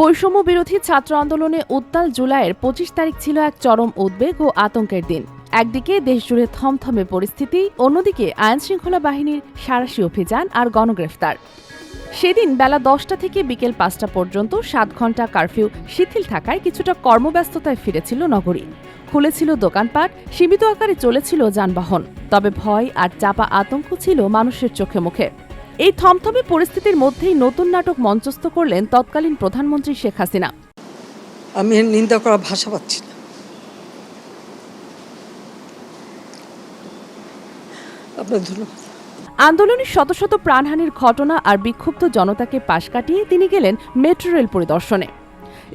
বৈষম্য বিরোধী ছাত্র আন্দোলনে উত্তাল জুলাইয়ের ২৫ তারিখ ছিল এক চরম উদ্বেগ ও আতঙ্কের দিন। একদিকে দেশজুড়ে থমথমে পরিস্থিতি, অন্যদিকে আইনশৃঙ্খলা বাহিনীর সাঁড়াশি অভিযান আর গণগ্রেফতার। সেদিন বেলা ১০টা থেকে বিকেল ৫টা পর্যন্ত ৭ ঘণ্টা কারফিউ শিথিল থাকায় কিছুটা কর্মব্যস্ততায় ফিরেছিল নগরী। খুলেছিল দোকানপাট, সীমিত আকারে চলেছিল যানবাহন, তবে ভয় আর চাপা আতঙ্ক ছিল মানুষের চোখে মুখে। এই থমথমে পরিস্থিতির মধ্যেই নতুন নাটক মঞ্চস্থ করলেন তৎকালীন প্রধানমন্ত্রী শেখ হাসিনা। আমি নিন্দা করা ভাষা পাচ্ছি না। আপনার ধন্যবাদ। আন্দোলনের শত শত প্রাণহানির ঘটনা আর বিক্ষুব্ধ জনতাকে পাশ কাটিয়ে তিনি গেলেন মেট্রো রেল পরিদর্শনে।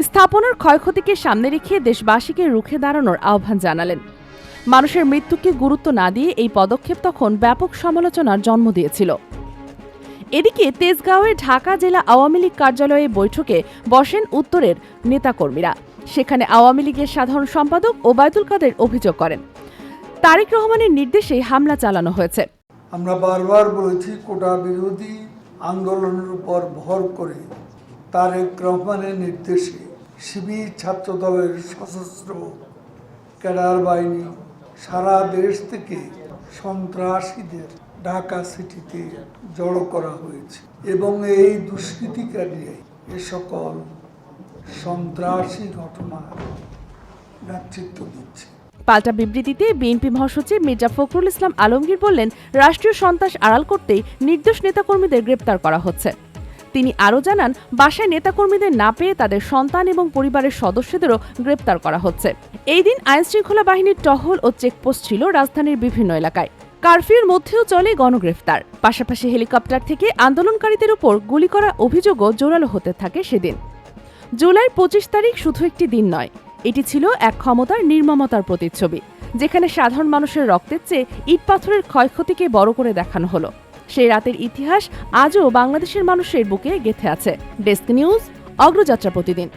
স্থাপনার ক্ষয়ক্ষতিকে সামনে রেখে দেশবাসীকে রুখে দাঁড়ানোর আহ্বান জানালেন। মানুষের মৃত্যুকে গুরুত্ব না দিয়ে এই পদক্ষেপ তখন ব্যাপক সমালোচনার জন্ম দিয়েছিল। এদিকে তেজগাঁওয়ের ঢাকা জেলা আওয়ামী লীগ কার্যালয়ে বৈঠকে বসেন উত্তরের নেতাকর্মীরা। সেখানে আওয়ামী লীগের সাধারণ সম্পাদক ওবায়দুল কাদের অভিযোগ করেন, তারেক রহমানের নির্দেশে হামলা চালানো হয়েছে। আমরা বারবার বলেছি, কোটা বিরোধী আন্দোলনের উপর ভর করে তারেক রহমানের নির্দেশে শিবির ছাত্রদলের সশস্ত্র ক্যাডার বাহিনী সারা দেশ থেকে সন্ত্রাসীদের ঢাকা সিটিতে জড়ো করা হয়েছে এবং এই দুষ্কৃতিকারীরা এ সকল সন্ত্রাসী ঘটনার নেতৃত্ব দিচ্ছে। পাল্টা বিবৃতিতে বিএনপি মহাসচিব মির্জা ফখরুল ইসলাম আলমগীর বললেন, রাষ্ট্রীয় সন্ত্রাস আড়াল করতেই নির্দোষ নেতাকর্মীদের গ্রেপ্তার করা হচ্ছে। তিনি আরও জানান, বাসায় নেতাকর্মীদের না পেয়ে তাদের সন্তান এবং পরিবারের সদস্যদেরও গ্রেপ্তার করা হচ্ছে। এই দিন আইনশৃঙ্খলা বাহিনীর টহল ও চেকপোস্ট ছিল রাজধানীর বিভিন্ন এলাকায়। কারফিউর মধ্যেও চলে গণগ্রেফতার। পাশাপাশি হেলিকপ্টার থেকে আন্দোলনকারীদের উপর গুলি করা অভিযোগও জোরালো হতে থাকে সেদিন। জুলাইয়ের ২৫ তারিখ শুধু একটি দিন নয়, এটি ছিল এক ক্ষমতার নির্মমতার প্রতিচ্ছবি, যেখানে সাধারণ মানুষের রক্তের চেয়ে ইট পাথরের ক্ষয়ক্ষতিকে বড় করে দেখানো হলো। সেই রাতের ইতিহাস আজও বাংলাদেশের মানুষের বুকে গেঁথে আছে। ডেস্ক নিউজ, অগ্রযাত্রা প্রতিদিন।